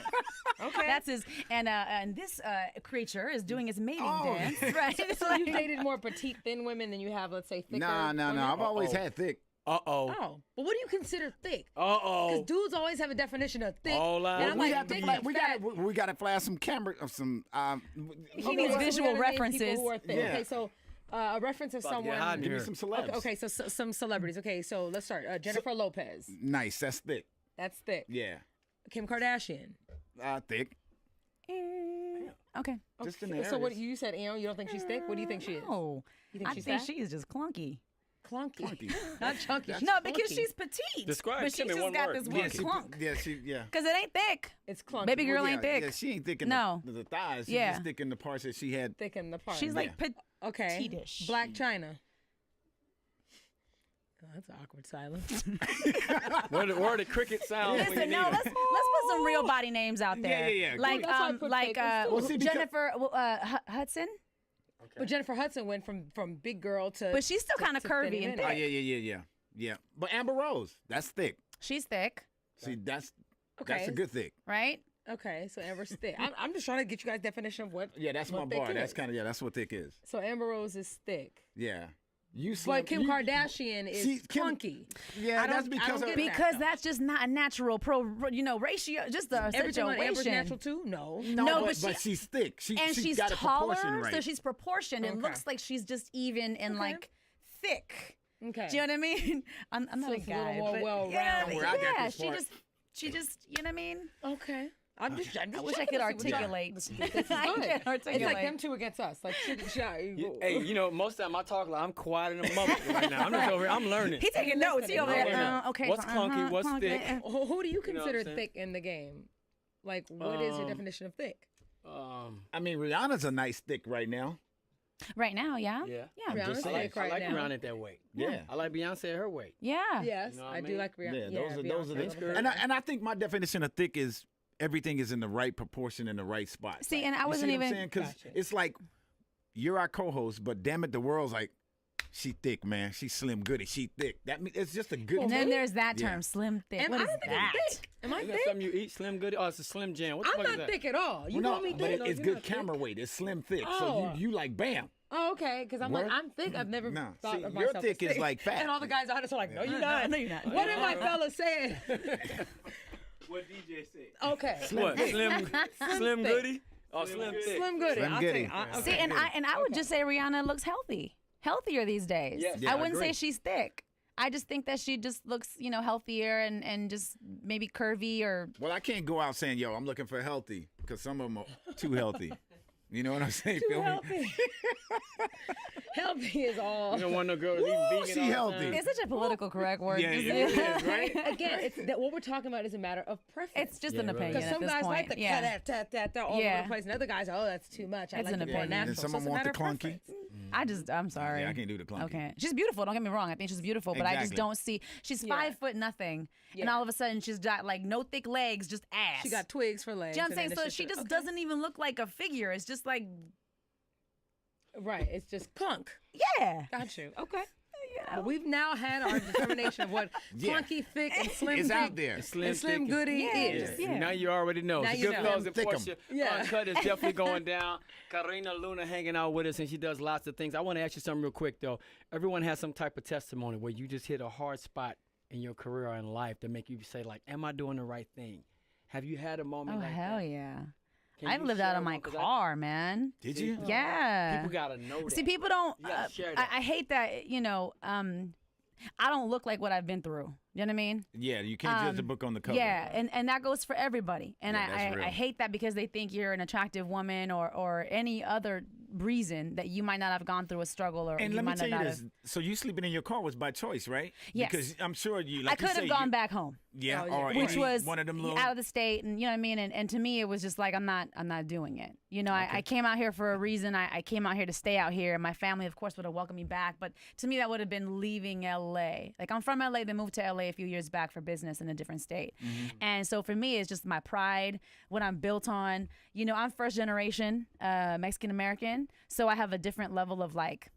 Okay. That's his, and this creature is doing his mating Oh. dance, right? so you dated more petite, thin women than you have, let's say, thicker. No. women? I've always had thick. Uh-oh. Oh, but what do you consider thick? Uh-oh. Because dudes always have a definition of thick. Oh, loud. and I'm We like, got to thick flash. and We fat. got to flash some camera of some. He needs so we visual gotta name people references. who are thick. Yeah. Okay, so a reference of About to get someone. hot in Give me here. some celebs. Okay, so some celebrities. Okay, so let's start. Jennifer Lopez. Nice. That's thick. That's thick. Yeah. Kim Kardashian. Thick. Okay. Just in the So what areas. you said, you don't think she's thick? What do you think she is? No, You think I she's think fat? she is just clunky. Clunky. Not chunky. No, because clunky. she's petite. Describe but she Kim in just one got word. this Yeah, one clunk. yeah. Because it ain't thick. It's clunky. Baby girl Well, ain't yeah, thick. Yeah, she ain't thick in No. the thighs. She's Yeah. just thick in the parts that she had. thick in the part. She's like okay. petite-ish. Black China. Oh, that's an awkward silence. Where the cricket sounds when you Listen, need no, 'em. let's put some real body names out there. Yeah. Like That's why I put fake ones, too. Well, see, because- Jennifer Hudson, But Jennifer Hudson went from big girl to. but she's still kind of to curvy thin and women. Oh, thick. yeah. But Amber Rose, that's thick. She's thick, See, that's Okay. a good thick. right? Okay, so Amber's thick. I'm just trying to get you guys definition of what. Yeah, that's what my thick bar. That's is. kind of that's what thick is. So Amber Rose is thick, Yeah. You slim, but Kim you- Kardashian is See, Kim- clunky. Yeah, I that's don't- because I don't of get Because that. that's just not a natural ratio, just a Everything on Amber's situation. natural too. No. No, but, but she's thick. And she's got a proportion taller, right. so she's proportioned. It Okay. looks like she's just even and Okay. like thick. Okay. Do you know what I mean? I'm not So a it's a little guy, more but well-rounded. Don't worry, I got yeah, this part. she just, you know what I mean? Okay. I'm just I wish I checking could to see what y'all- articulate. This is I good. can't articulate. It's like them two against us. Like, Hey, most of the time I talk like I'm quiet in a mother right now. I'm just over here. I'm learning. He taking notes. He over I'm there. learning. Okay. What's clunky? What's clunky. thick? Who do you know what I'm consider saying? thick in the game? Like, what is your definition of thick? I mean, Rihanna's a nice thick right now. Right now, yeah. Yeah. Yeah. Rihanna's just saying. thick right I like now. Rihanna at that weight. Yeah. I like Beyonce at her weight. Yeah. Yes, You know what I I do mean? like Rihanna. Yeah, those are Beyonce. the. And I think my definition of thick is everything is in the right proportion in the right spot. See, and I You wasn't see what I'm even. saying? Because Gotcha. it's like you're our co-host, but damn it, the world's like, she thick, man. She slim goody. She thick. That means it's just a good. And then there's that Yeah. term, slim thick. And What I is don't think that? I'm thick. Am I Isn't that thick? something you eat? Slim Goody? Oh, it's a Slim Jam. What the I'm fuck is not that? thick at all. You Well, call me but thick? it's You're good not thick. camera weight. It's slim thick. Oh. So you like bam. Oh, okay. Because I'm like, Word? I'm thick. I've never No. thought See, of your myself thick as is like fat. And all the guys out there are like, no, you're not. No, you're not. What am I fellas saying? What DJ said. Okay. What? Slim thick. Goody? Oh, Slim Thick. Slim Goody. Slim I'll Goody. take- I- See, okay. and I would just say Rihanna looks healthier these days. Yes. Yeah, I I wouldn't say agree. she's thick. I just think that she just looks, healthier and just maybe curvy or. Well, I can't go out saying, yo, I'm looking for healthy because some of them are too healthy. You know what I'm saying? Too Feel me? healthy. Healthy is all. You don't want no girl to eat vegan. She all the healthy. time. It's such a political correct word. Yeah, Just- yeah, it is, right? Again, it's that what we're talking about is a matter of preference. It's just Yeah, an really. opinion because at some this guys point. like the yeah. that all over Yeah. the place, and other guys, oh, that's too much. I It's like an it more opinion. natural. And So someone it's a want the matter of clunky. preference. I'm sorry. Yeah, I can't do the clunky. Okay. She's beautiful. Don't get me wrong. I think she's beautiful, but I just Exactly. don't see. She's Yeah. 5 foot nothing, and Yeah. all of a sudden she's got like no thick legs, just ass. She got twigs for legs. Do you know what I'm and saying? then So it's she just okay. doesn't even look like a figure. It's just like, Right. It's just clunk. yeah. Got you. Okay. But we've now had our determination of what Yeah. clunky, thick, and slim. It's thick out there. Slim and slim thick. goody Yeah. is. Yeah. Now you already know. Now The you know. Goodfellas and Thick 'em. Porscha Yeah. Uncut is definitely going down. Karina Luna hanging out with us, and she does lots of things. I want to ask you something real quick, though. Everyone has some type of testimony where you just hit a hard spot in your career or in life to make you say, like, am I doing the right thing? Have you had a moment Oh like hell that? yeah. Can I've you lived share out of my one? 'Cause car, man. Did you? Yeah. People got to know that. See, people don't. You gotta share that. I hate that. I don't look like what I've been through. You know what I mean? Yeah, you can't judge the book on the cover. Yeah, and that goes for everybody. And Yeah, that's real. I hate that because they think you're an attractive woman or any other reason that you might not have gone through a struggle or And you let me might tell you not this. have. So you sleeping in your car was by choice, right? Yes. Because I'm sure you. I Like you could have say, gone back home. Yeah, Oh, yeah. or Which any was one of them little. out of the state, and you know what I mean. And to me, it was just like I'm not doing it. You know, I came out here for a reason. I came out here to stay out here. My family, of course, would have welcomed me back. But to me, that would have been leaving LA. Like I'm from LA, then moved to LA a few years back for business in a different state. And so for me, it's just my pride, what I'm built on. You know, I'm first generation Mexican American, so I have a different level of like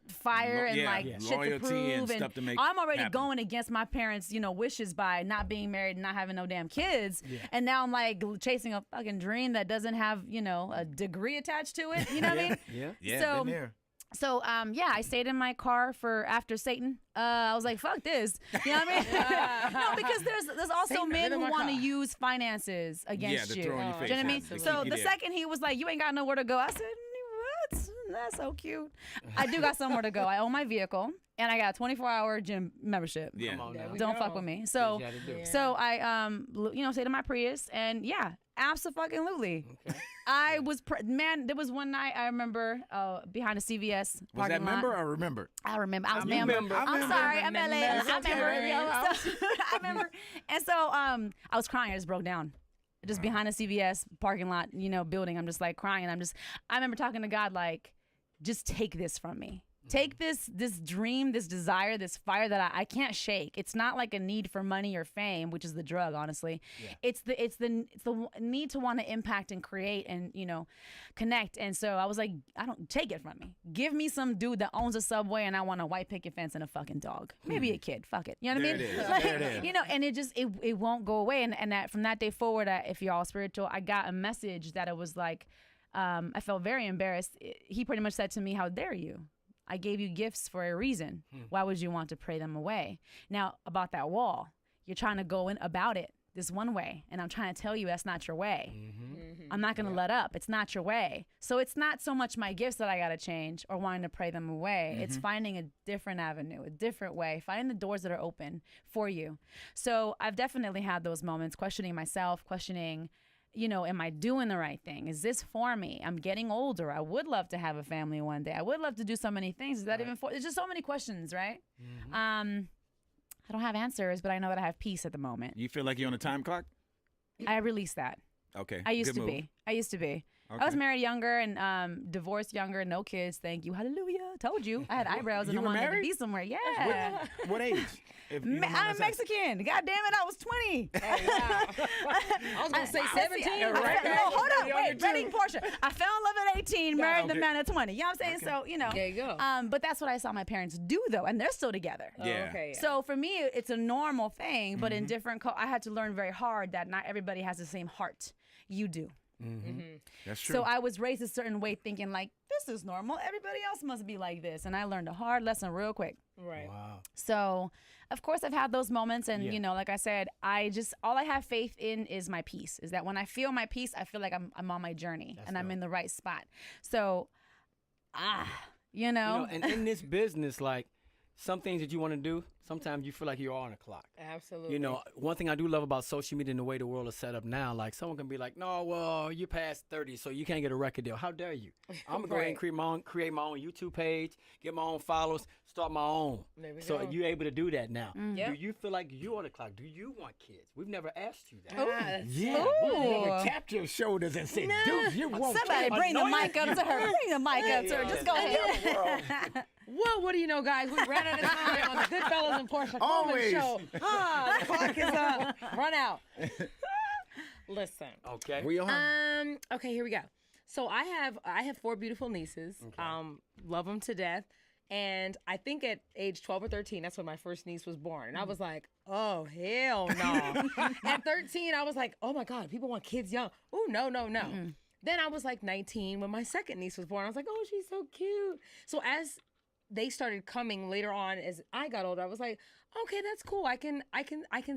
fire and yeah, like yeah. shit to Loyalty prove, and stuff to make I'm already happen. going against my parents, wishes by not being married and not having no damn kids, and now I'm like chasing a fucking dream that doesn't have a degree attached to it. You know what I mean? Yeah. Yeah, So- been there. So I stayed in my car for after Satan. I was like, fuck this. You know what I mean? No, because there's also Satan, men been in who my want to use use finances against to you. throw in your Do face, you know what I yeah, mean? to keep So you the there. second he was like, you ain't got nowhere to go, I said, what? That's so cute. I do got somewhere to go. I own my vehicle and I got a 24-hour gym membership. Yeah. Come on now. Don't fuck with me. So What you gotta do. so I stayed in my Prius and yeah, absolutely. Okay. I was there was one night I remember behind a CVS Was parking that lot. member or remember? I remember. I was remember. member. I I'm remember. sorry. I'm LA. That's I okay, remember. baby. I remember. And so I was crying. I just broke down. Just behind a CVS parking lot, building. I'm just like crying. I remember talking to God like, just take this from me. Take this dream, this desire, this fire that I can't shake. It's not like a need for money or fame, which is the drug, honestly. Yeah. It's the need to want to impact and create and connect. And so I was like, I don't take it from me. Give me some dude that owns a Subway and I want a white picket fence and a fucking dog. Maybe a kid. Fuck it. You know what I mean? There it is. Like, There it is. and it just it won't go away. And that from that day forward, if you're all spiritual, I got a message that it was like, I felt very embarrassed. He pretty much said to me, "How dare you? I gave you gifts for a reason. Why would you want to pray them away?" Now, about that wall, you're trying to go in about it this one way, and I'm trying to tell you that's not your way. I'm not going to let up. It's not your way. So it's not so much my gifts that I got to change or wanting to pray them away. It's finding a different avenue, a different way, finding the doors that are open for you. So I've definitely had those moments, questioning myself, questioning, am I doing the right thing? Is this for me? I'm getting older. I would love to have a family one day. I would love to do so many things. Is that even for? There's just so many questions, right? I don't have answers, but I know that I have peace at the moment. You feel like you're on a time clock? I released that. Okay. I used good to move. be. I used to be. I Okay. was married younger and divorced younger, no kids. Thank you. Hallelujah. Told you. I had eyebrows and You I were wanted to married? be somewhere. Yeah. What age? If you don't mind I'm us asking. Mexican. God damn it, I was 20. I was gonna say 17. No, hold up. Wait, wedding Porsche. I fell in love at 18, married the okay. man at 20. You know what I'm saying? So, There you go. But that's what I saw my parents do, though, and they're still together. Yeah. Okay. Yeah. So for me, it's a normal thing, but in different, I had to learn very hard that not everybody has the same heart you do. That's true. So I was raised a certain way, thinking like, this is normal. Everybody else must be like this. And I learned a hard lesson real quick. Right. Wow. So, of course, I've had those moments. And, Yeah. like I said, all I have faith in is my peace. Is that when I feel my peace, I feel like I'm on my journey and I'm in the right spot. So, And in this business, like, some things that you want to do, sometimes you feel like you're on a clock. Absolutely. You know, one thing I do love about social media and the way the world is set up now, like someone can be like, no, well, you're past 30, so you can't get a record deal. How dare you? I'm going to go ahead and create my own YouTube page, get my own followers, start my own. So you're able to do that now. Yep. Do you feel like you're on the clock? Do you want kids? We've never asked you that. Yeah. Never tapped your shoulders and said, dude, you won't. Somebody bring the mic up to her. Bring the mic up to her. Just go ahead. Well, what do you know, guys? We ran out of time on the Goodfellas and Porscha Uncut show. The clock is up. Run out. Listen. Okay. We on? Okay, here we go. So I have 4 beautiful nieces. Okay. Love them to death. And I think at age 12 or 13, that's when my first niece was born. And I was like, oh, hell no. At 13, I was like, oh, my God, people want kids young. Oh, no. Then I was like 19 when my second niece was born. I was like, oh, she's so cute. So as they started coming later on as I got older, I was like, okay, that's cool. I can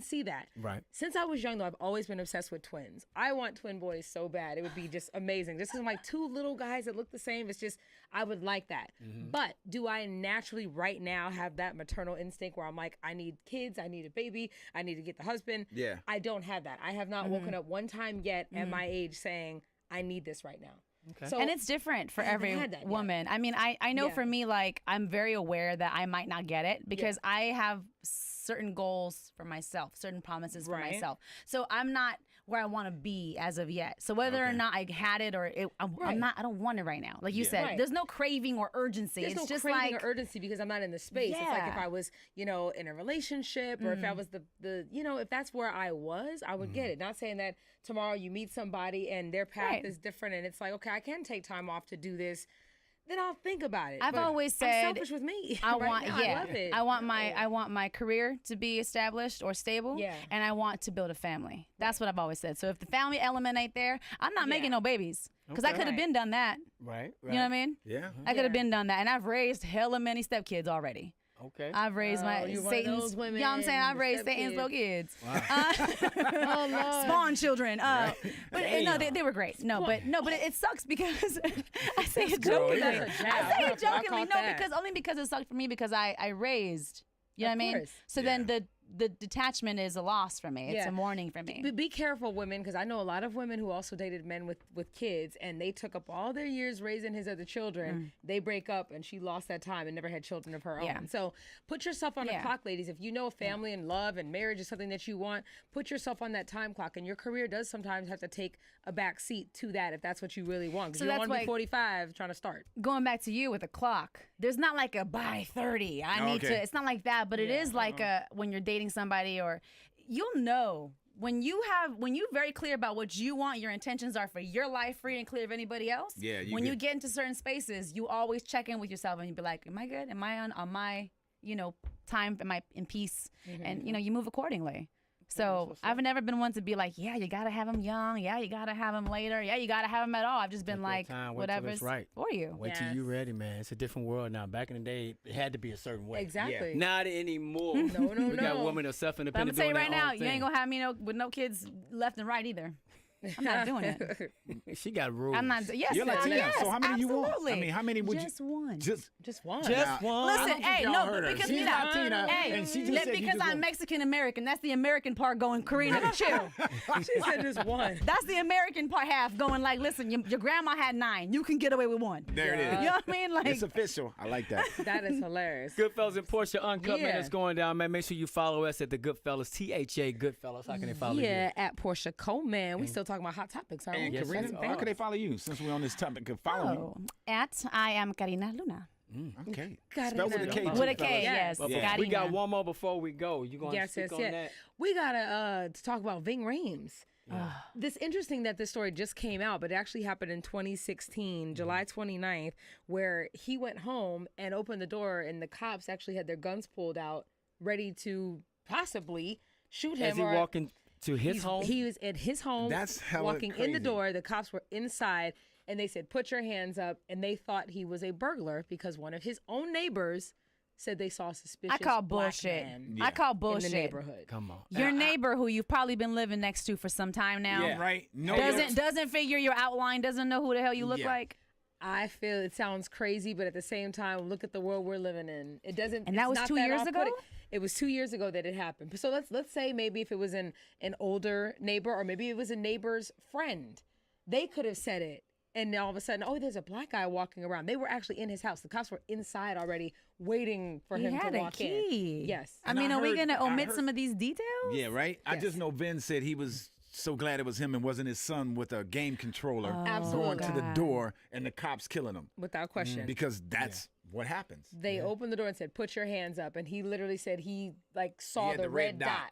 see that. Right. Since I was young, though, I've always been obsessed with twins. I want twin boys so bad. It would be just amazing. Just because like 2 little guys that look the same, it's just, I would like that. But do I naturally right now have that maternal instinct where I'm like, I need kids, I need a baby, I need to get the husband? Yeah. I don't have that. I have not woken up one time yet at my age saying, I need this right now. Okay. So, And it's different for I haven't every had that yet. woman. I mean, I know Yeah. for me, like, I'm very aware that I might not get it because I have certain goals for myself, certain promises for Right. myself. So I'm not where I want to be as of yet. So whether or not I had it or I'm not, I don't want it right now. Like you said, Right. there's no craving or urgency. There's it's no just craving like or urgency because I'm not in the space. It's like if Yeah. I was, in a relationship or if I was the if that's where I was, I would get it. Not saying that tomorrow you meet somebody and their path Right. is different and it's like, okay, I can take time off to do this. Then I'll think about it. I've But always I'm said selfish with me. I right want now. I love it. I want my career to be established or stable. Yeah. And I want to build a family. That's what I've always said. So if the family element ain't there, I'm not making no babies. Because I Okay. could have been done that. Right. You know what I mean? Yeah. I could have been done that. And I've raised hella many stepkids already. Okay. I've raised my you're one of Satan's. those women, You know what I'm saying? I've the raised Satan's stepkids. little kids. Oh, Lord. Spawn children. But no, they were great. No, but it sucks because I say it jokingly. That's a jab. I say I it jokingly. caught No, that. because it sucked for me because I raised. You know Of what I mean? course. So then the detachment is a loss for me. It's Yeah. a mourning for me. But be careful, women, because I know a lot of women who also dated men with kids, and they took up all their years raising his other children. They break up, and she lost that time and never had children of her Yeah. own. So put yourself on the Yeah. clock, ladies. If you know family and love and marriage is something that you want, put yourself on that time clock. And your career does sometimes have to take a back seat to that if that's what you really want. Because So you don't that's want to be why- 45 trying to start. Going back to you with the clock, there's not like a by 30. I need Okay. to. It's not like that, but it is like when you're dating somebody, or you'll know when you're very clear about what you want, your intentions are for your life, free and clear of anybody else. Yeah, you when you get- get into certain spaces, you always check in with yourself and you be like, am I good? Am I on my time? Am I in peace? And you move accordingly. So I've never been one to be like, yeah, you gotta have them young. Yeah, you gotta have them later. Yeah, you gotta have them at all. I've just been Take your like, time, wait till whatever's it's right. for you. Wait till you ready, man. It's a different world now. Back in the day, it had to be a certain way. Exactly. Not anymore. No, We got no. women that are But I'm self-independent. gonna tell you doing right their now, own you ain't thing. gonna have me with no kids left and right either. I'm not doing it. She got rules. I'm not. Yes, You're Latina, yes, so how many you want? absolutely. I mean, how many would Just you? one. Just one. Just one. Listen, I don't think hey, y'all no, heard her. because She's mira, Latina, hey, and she just said you because just I'm want- Mexican American. That's the American part going. Karina, chill. She said just one. That's the American part half going like, listen, your grandma had 9. You can get away with 1. There it You is. know what I mean? Like, It's official. I like that. That is hilarious. Goodfellas and Porscha Uncut, man. Yeah. It's going down, man. Make sure you follow us at the Goodfellas, THA Goodfellas. How can they follow Yeah, at Porscha Coleman. We still talking about hot topics, aren't And we? Yes, Karina, yes, how can they follow you since we're on this topic of following I am Karina Luna. you? Okay. Karina Spell with a K. Luna. too, With a K, fellas. yes. But Yeah. we got Karina. one more before we go. You going to Yes, speak yes, on yes. that? We gotta to talk about Ving Rhames. This interesting that this story just came out, but it actually happened in 2016, July 29th, where he went home and opened the door, and the cops actually had their guns pulled out, ready to possibly shoot him. As he or walking to his home? He was at his home. That's hella walking in the crazy. door. The cops were inside, and they said, "Put your hands up." And they thought he was a burglar because one of his own neighbors said they saw a suspicious I call black bullshit. man I call in bullshit. the neighborhood. Come on. Your neighbor, who you've probably been living next to for some time now, Right? No. doesn't figure your outline, doesn't know who the hell you look Yeah. like. I feel it sounds crazy, but at the same time, look at the world we're living in. It doesn't. And that was 2 years ago? It was 2 years ago that it happened. So let's say maybe if it was an older neighbor, or maybe it was a neighbor's friend, they could have said it. And all of a sudden, oh, there's a black guy walking around. They were actually in his house. The cops were inside already waiting for him to walk in. Yes. I mean, are we going to omit some of these details? Yeah, right? Yes. I just know Vin said he was so glad it was him and wasn't his son with a game controller Absolutely. going to the door and the cops killing him. Without question. Because that's what happens. They opened the door and said, "Put your hands up," and he literally said he saw had the red dot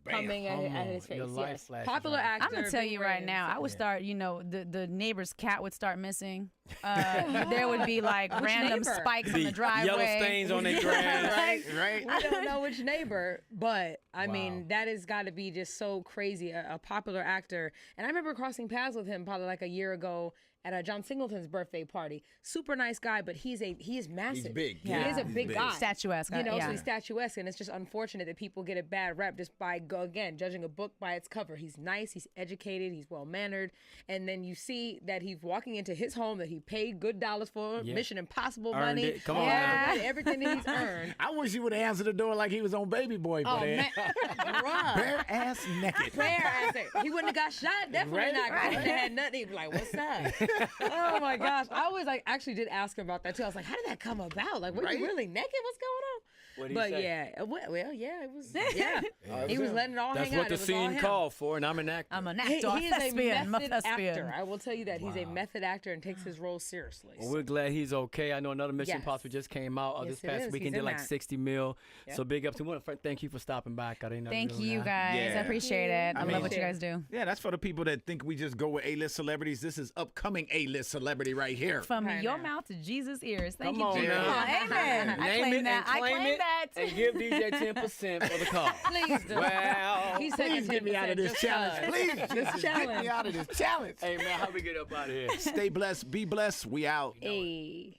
coming at his face. Your life Yes. flashes Popular on. actor. I'm gonna tell you right now, I would start. The neighbor's cat would start missing. There would be random neighbor? spikes on the driveway, Yellow stains on their grass. Right? We don't know which neighbor, but I mean that has got to be just so crazy. A popular actor, and I remember crossing paths with him probably a year ago at John Singleton's birthday party. Super nice guy, but he is massive. He's big. He is a He's big guy. Statuesque. So Yeah. he's statuesque, and it's just unfortunate that people get a bad rep just by judging a book by its cover. He's nice, he's educated, he's well mannered, and then you see that he's walking into his home that he paid good dollars for, Mission Impossible Earned money, it. Come on, man. everything that he's earned. I wish he would have answered the door like he was on Baby Boy. Oh man, bruh. Bare ass naked. Prayer answer. He wouldn't have got shot. Definitely Right? not. He wouldn't have had nothing. He'd be like, "What's up?" Oh my gosh. I was actually did ask him about that too. I was like, "How did that come about? Were you really naked? What's going on?" What'd he But say? yeah, well, yeah, it was. Yeah, he was letting it all That's hang what out. the It was all scene him. called for, and I'm an actor. I'm an He actor, is a thespian, method thespian. actor. I will tell you that he's a method actor and takes his role seriously. Well, we're glad he's okay. I know another Mission Yes. Impossible just came out Yes, this it past is. weekend, He's did in that. 60 mil. So big up to him. Thank you for stopping by, Karina. Thank Luna. you guys. Yeah. I appreciate it. I mean- love what you guys do. Yeah, that's for the people that think we just go with A-list celebrities. This is upcoming A-list celebrity right here. From Right your now. mouth to Jesus' ears. Thank Come you, on Jesus. now. Amen. I Name claim it that. and I claim claim it that. and give DJ 10% for the call. Please do. Well, He's taking Please get me out of 10% this just challenge. cause. Please, This Jesus, get challenge. me out of this challenge. hey man, how we get up out of here? Stay blessed. Be blessed. We out. Hey.